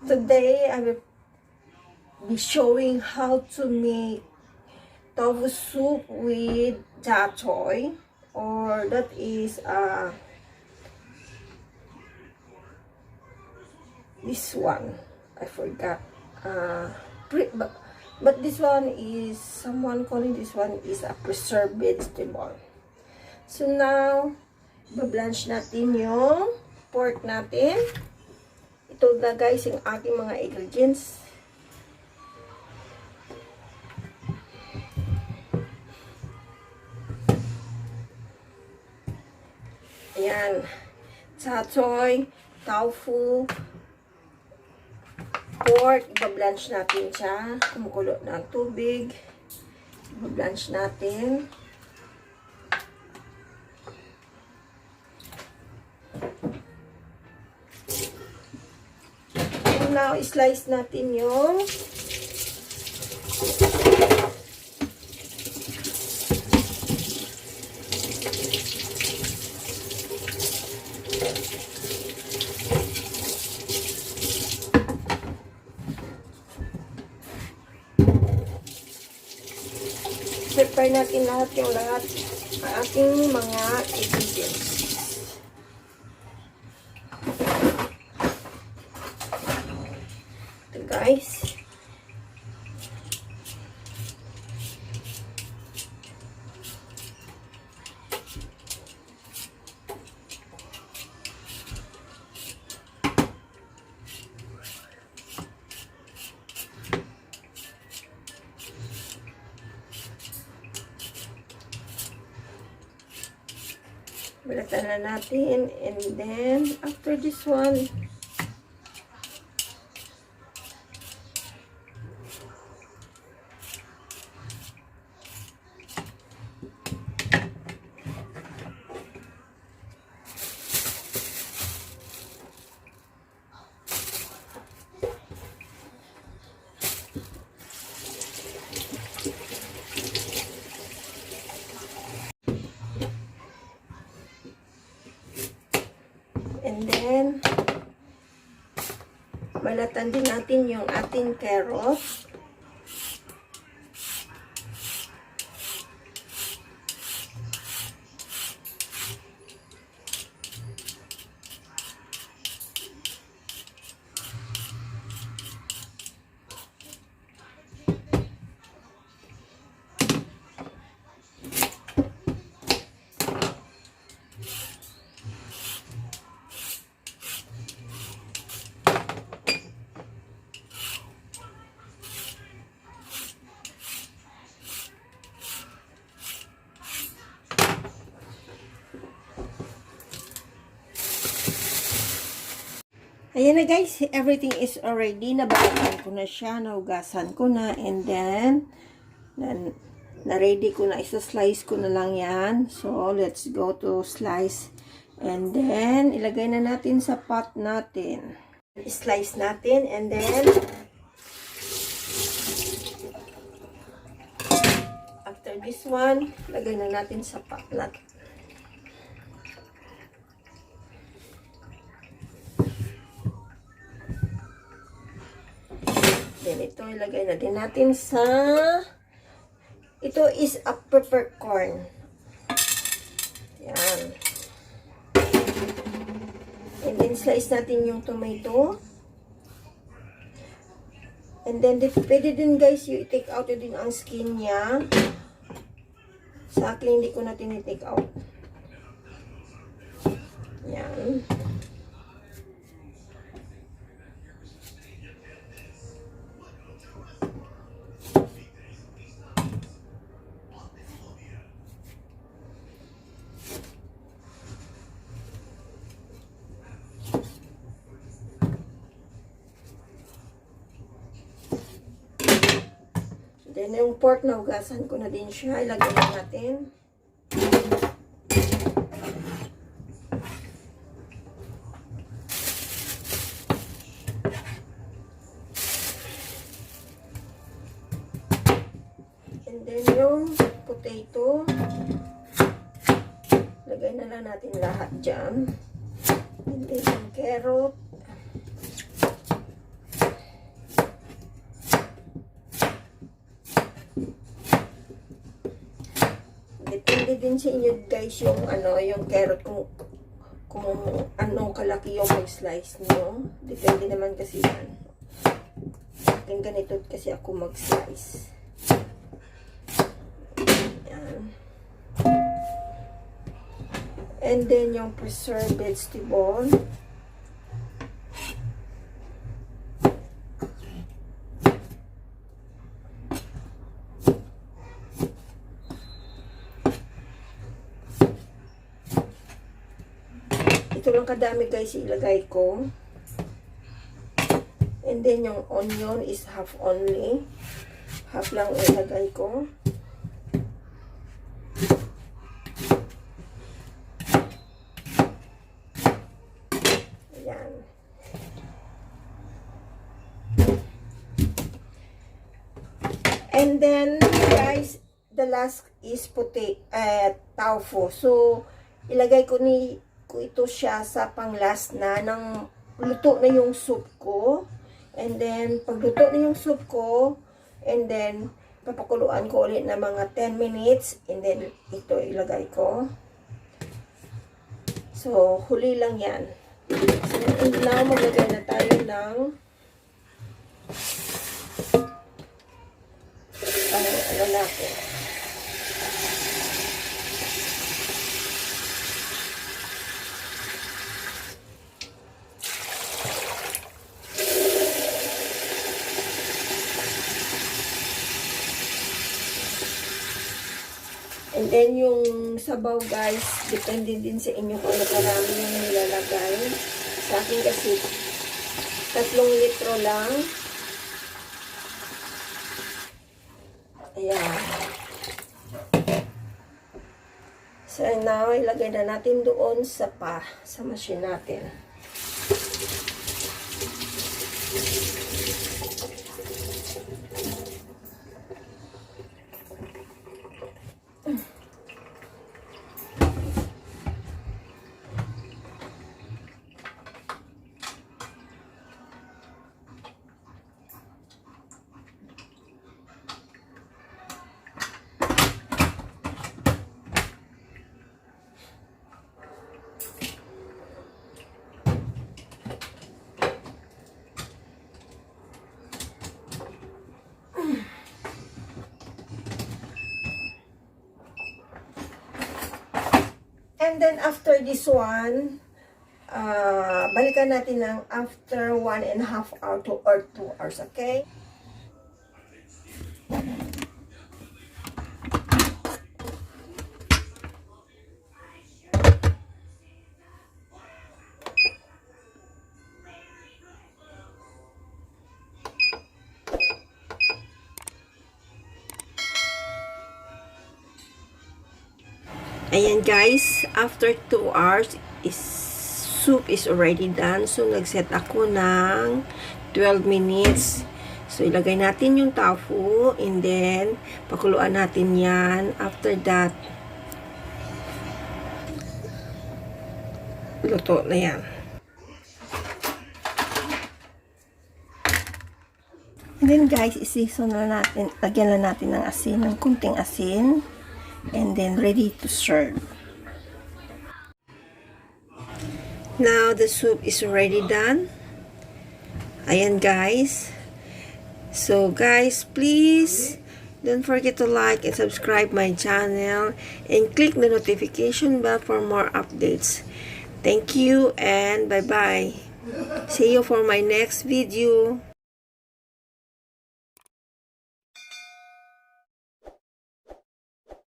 Today, I will be showing how to make tofu soup with japchoy, or that is this one. I forgot. But this one is, someone calling this one is a preserved vegetable. So now, bablanch natin yung pork natin. Ito na guys yung aking mga ingredients. Ayan. Japchoy, tofu, pork. Ibablanch natin siya. Kumukulo na ang tubig. Ibablanch natin. Now, slice natin yung prepare natin lahat yung ating mga ingredients. Ito guys. Balatan na natin, and then after this one, balatan din natin yung ating carrots. Ayan na guys, everything is already. Nabalatan ko na siya, nahugasan ko na, and then, na-ready ko na, isa-slice ko na lang yan. So, let's go to slice. And then, ilagay na natin sa pot natin. Slice natin, and then, after this one, ilagay na natin sa pot natin. Then, ito ilagay na din natin sa, ito is a peppercorn. Yan. And then, slice natin yung tomato. And then, pwede din guys, you take out din ang skin niya. Sa akin, hindi ko na tinitake out. Yan. Then, yung pork na hugasan ko na din siya. Ilagay na natin. And then, yung potato. Lagay na lang natin lahat dyan. And then, yung carrot. din sa inyo guys yung yung carrot kung anong kalaki yung may slice niyo. Depende naman kasi yan. Akin ganito kasi ako mag-slice. Yan. And then yung preserved vegetable. Ito lang kadami guys ilagay ko. And then yung onion is half only. Half lang ilagay ko. Ayan. And then guys, the last is tofu. So ilagay ko ito siya sa pang-last na ng luto na yung soup ko. And then, pag luto na yung soup ko, and then, papakuluan ko ulit na mga 10 minutes. And then, ito ilagay ko. So, huli lang yan. So, now, maglagay na tayo ng ano natin. And then, yung sabaw, guys, depende din sa inyo kung ano karami yung nilalagay. Sa akin kasi, 3 litro lang. Ayan. So, now, ilagay na natin doon sa machine natin. And then, after this one, balikan natin ng after 1.5 hour or 2 hours, okay? Ayan guys, after 2 hours, soup is already done. So, nag-set ako ng 12 minutes. So, ilagay natin yung tofu and then, pakuluan natin yan. After that, luto na yan. And then guys, isi-season na natin, lagyan na natin ng asin, ng kunting asin. And then ready to serve. Now the soup is already done. Ayan guys. So guys, please don't forget to like and subscribe my channel and click the notification bell for more updates. Thank you and bye bye. See you for my next video.